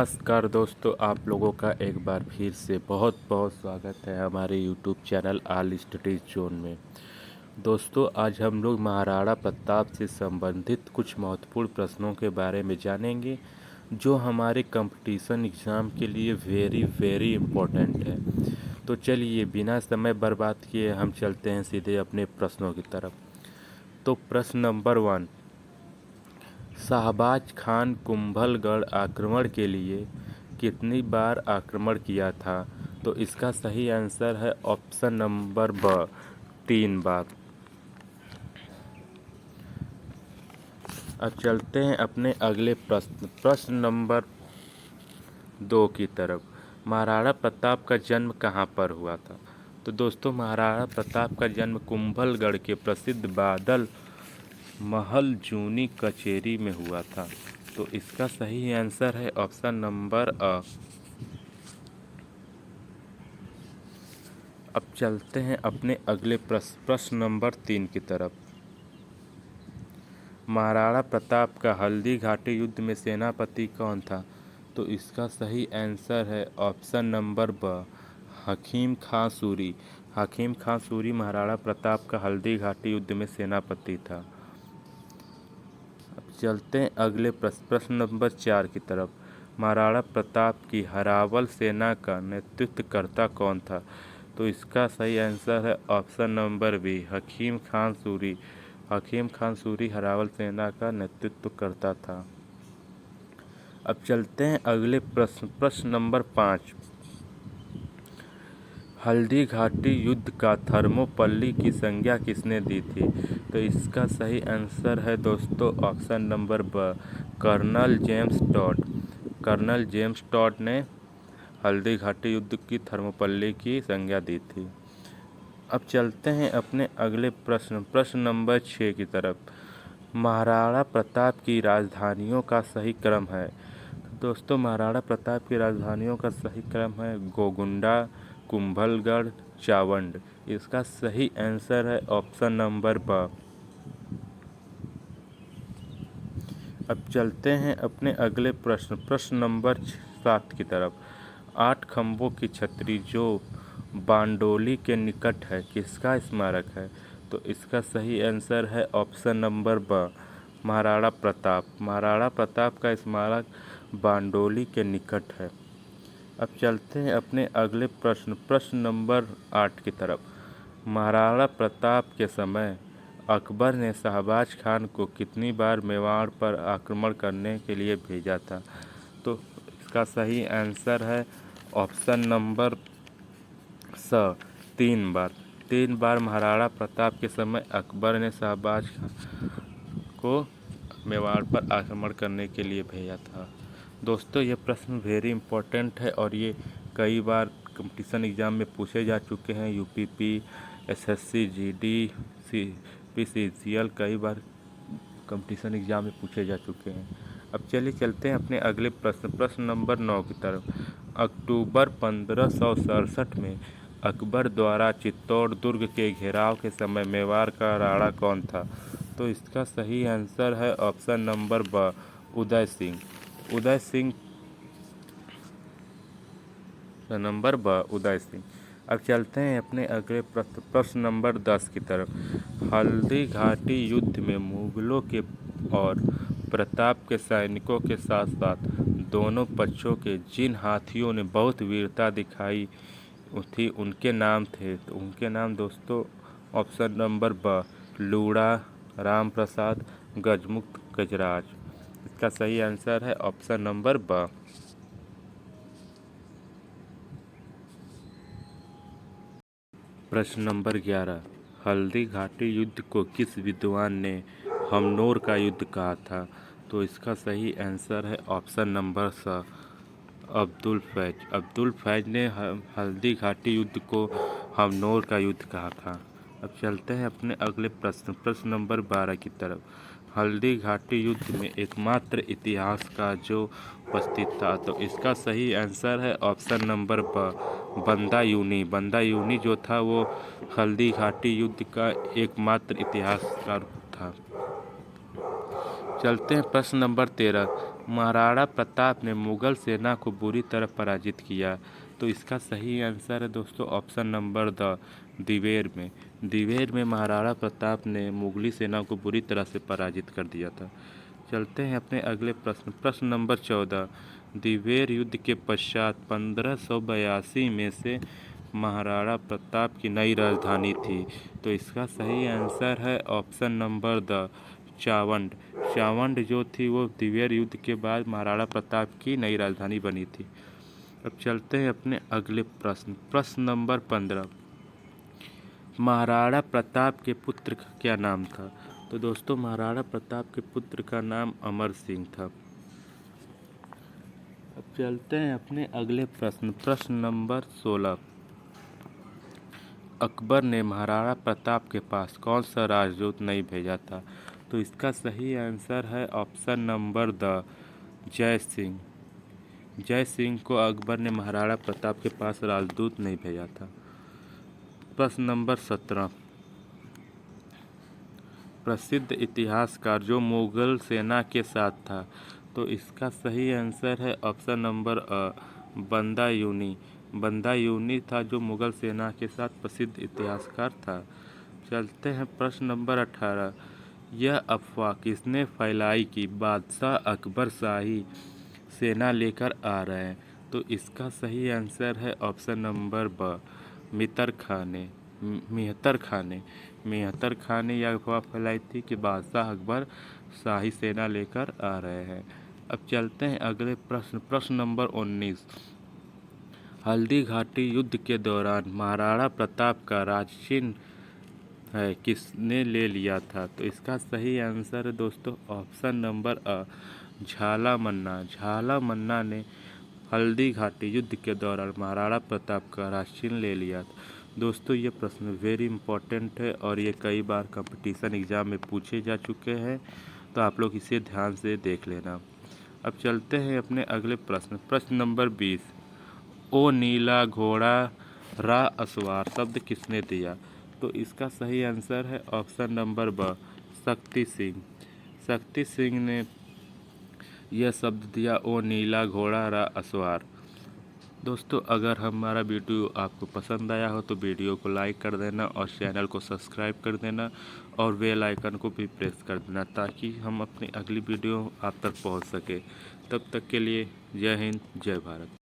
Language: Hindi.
नमस्कार दोस्तों, आप लोगों का एक बार फिर से बहुत बहुत स्वागत है हमारे YouTube channel all studies zone में। दोस्तों, आज हम लोग महाराणा प्रताप से संबंधित कुछ महत्वपूर्ण प्रश्नों के बारे में जानेंगे जो हमारे कंपटीशन एग्ज़ाम के लिए वेरी वेरी इम्पोर्टेंट है। तो चलिए बिना समय बर्बाद किए हम चलते हैं सीधे अपने प्रश्नों की तरफ। तो प्रश्न नंबर 1, शाहबाज खान कुंभलगढ़ आक्रमण के लिए कितनी बार आक्रमण किया था? तो इसका सही आंसर है ऑप्शन नंबर ब, 3 बार। अब चलते हैं अपने अगले प्रश्न नंबर 2 की तरफ। महाराणा प्रताप का जन्म कहाँ पर हुआ था? तो दोस्तों, महाराणा प्रताप का जन्म कुंभलगढ़ के प्रसिद्ध बादल महल जूनी कचेरी में हुआ था। तो इसका सही आंसर है ऑप्शन नंबर अ। अब चलते हैं अपने अगले प्रश्न नंबर 3 की तरफ। महाराणा प्रताप का हल्दी घाटी युद्ध में सेनापति कौन था? तो इसका सही आंसर है ऑप्शन नंबर ब, हकीम खां सूरी। हकीम खां सूरी महाराणा प्रताप का हल्दी घाटी युद्ध में सेनापति था। अब चलते हैं अगले प्रश्न नंबर 4 की तरफ। महाराणा प्रताप की हरावल सेना का नेतृत्वकर्ता कौन था? तो इसका सही आंसर है ऑप्शन नंबर बी, हकीम खां सूरी। हकीम खां सूरी हरावल सेना का नेतृत्व करता था। अब चलते हैं अगले प्रश्न नंबर 5। हल्दी घाटी युद्ध का थर्मोपल्ली की संज्ञा किसने दी थी? तो इसका सही आंसर है दोस्तों ऑप्शन नंबर ब, colonel James Tod. Colonel James Tod ने हल्दी घाटी युद्ध की थर्मोपल्ली की संज्ञा दी थी। अब चलते हैं अपने अगले प्रश्न नंबर 6 की तरफ। महाराणा प्रताप की राजधानियों का सही क्रम है? दोस्तों, महाराणा प्रताप की राजधानियों का सही क्रम है गोगुंडा, कुंभलगढ़, चावंड। इसका सही आंसर है ऑप्शन नंबर ब। अब चलते हैं अपने अगले प्रश्न नंबर 7 की तरफ। 8 खंभों की छतरी जो बांडोली के निकट है किसका स्मारक है? तो इसका सही आंसर है ऑप्शन नंबर ब, महाराणा प्रताप। महाराणा प्रताप का स्मारक बांडोली के निकट है। अब चलते हैं अपने अगले प्रश्न नंबर 8 की तरफ। महाराणा प्रताप के समय अकबर ने शाहबाज खान को कितनी बार मेवाड़ पर आक्रमण करने के लिए भेजा था? तो इसका सही आंसर है ऑप्शन नंबर स, 3 बार। 3 बार महाराणा प्रताप के समय अकबर ने शाहबाज खान को मेवाड़ पर आक्रमण करने के लिए भेजा था। दोस्तों, ये प्रश्न वेरी इंपॉर्टेंट है और ये कई बार कंपटीशन एग्ज़ाम में पूछे जा चुके हैं। यूपीपी, एसएससी, जीडी, पीसीसीएल कई बार कंपटीशन एग्ज़ाम में पूछे जा चुके हैं। अब चलिए चलते हैं अपने अगले प्रश्न नंबर 9 की तरफ। अक्टूबर 1567 में अकबर द्वारा चित्तौड़ दुर्ग के घेराव के समय मेवाड़ का राणा कौन था? तो इसका सही आंसर है ऑप्शन नंबर ब, उदय सिंह। उदय सिंह नंबर ब, उदय सिंह। अब चलते हैं अपने अगले प्रश्न नंबर 10 की तरफ। हल्दी घाटी युद्ध में मुगलों के और प्रताप के सैनिकों के साथ साथ दोनों पक्षों के जिन हाथियों ने बहुत वीरता दिखाई थी उनके नाम थे। तो उनके नाम दोस्तों ऑप्शन नंबर ब, लूड़ा, राम प्रसाद, गजमुक्त, गजराज। इसका सही आंसर है ऑप्शन नंबर ब। प्रश्न नंबर 11। हल्दी घाटी युद्ध को किस विद्वान ने हमनोर का युद्ध कहा था? तो इसका सही आंसर है ऑप्शन नंबर स, अब्दुल फैज। अब्दुल फैज ने हल्दी घाटी युद्ध को हमनोर का युद्ध कहा था। अब चलते हैं अपने अगले प्रश्न नंबर 12 की तरफ। हल्दी घाटी युद्ध में एकमात्र इतिहास का जो उपस्थित था, तो इसका सही आंसर है ऑप्शन नंबर ब, बंदा यूनी। बंदा यूनी जो था वो हल्दी घाटी युद्ध का एकमात्र इतिहासकार था। चलते हैं प्रश्न नंबर 13। महाराणा प्रताप ने मुगल सेना को बुरी तरह पराजित किया? तो इसका सही आंसर है दोस्तों ऑप्शन नंबर दिवेर में। दिवेर में महाराणा प्रताप ने मुगली सेना को बुरी तरह से पराजित कर दिया था। चलते हैं अपने अगले प्रश्न नंबर 14। दिवेर युद्ध के पश्चात 1582 में से महाराणा प्रताप की नई राजधानी थी। तो इसका सही आंसर है ऑप्शन नंबर चावंड। चावंड जो थी वो दिवेर युद्ध के बाद महाराणा प्रताप की नई राजधानी बनी थी। अब चलते हैं अपने अगले प्रश्न नंबर 15। महाराणा प्रताप के पुत्र का क्या नाम था? तो दोस्तों महाराणा प्रताप के पुत्र का नाम अमर सिंह था। अब चलते हैं अपने अगले प्रश्न नंबर 16। अकबर ने महाराणा प्रताप के पास कौन सा राजदूत नहीं भेजा था? तो इसका सही आंसर है ऑप्शन नंबर जय सिंह। जय सिंह को अकबर ने महाराणा प्रताप के पास राजदूत नहीं भेजा था। प्रश्न नंबर 17। प्रसिद्ध इतिहासकार जो मुगल सेना के साथ था? तो इसका सही आंसर है ऑप्शन नंबर बंदा यूनी। बंदा यूनी था जो मुगल सेना के साथ प्रसिद्ध इतिहासकार था। चलते हैं प्रश्न नंबर 18। यह अफवाह किसने फैलाई कि बादशाह अकबर शाही सेना लेकर आ रहे हैं? तो इसका सही आंसर है ऑप्शन नंबर मितर खान ने। मेहतर खान ने यह अफवाह फैलाई थी कि बादशाह अकबर शाही सेना लेकर आ रहे हैं। अब चलते हैं अगले प्रश्न नंबर 19। हल्दी घाटी युद्ध के दौरान महाराणा प्रताप का राजचिन्ह है किसने ले लिया था? तो इसका सही आंसर है दोस्तों ऑप्शन नंबर झाला मन्ना। झाला मन्ना ने हल्दी घाटी युद्ध के दौरान महाराणा प्रताप का राजचिन्ह ले लिया था। दोस्तों ये प्रश्न वेरी इंपॉर्टेंट है और ये कई बार कंपटीशन एग्ज़ाम में पूछे जा चुके हैं, तो आप लोग इसे ध्यान से देख लेना। अब चलते हैं अपने अगले प्रश्न नंबर 20। ओ नीला घोड़ा रा असवार शब्द किसने दिया? तो इसका सही आंसर है ऑप्शन नंबर शक्ति सिंह। शक्ति सिंह ने यह शब्द दिया ओ नीला घोड़ा रा असवार। दोस्तों अगर हमारा वीडियो आपको पसंद आया हो तो वीडियो को लाइक कर देना और चैनल को सब्सक्राइब कर देना और बेल आइकन को भी प्रेस कर देना ताकि हम अपनी अगली वीडियो आप तक पहुंच सके। तब तक के लिए जय हिंद जय भारत।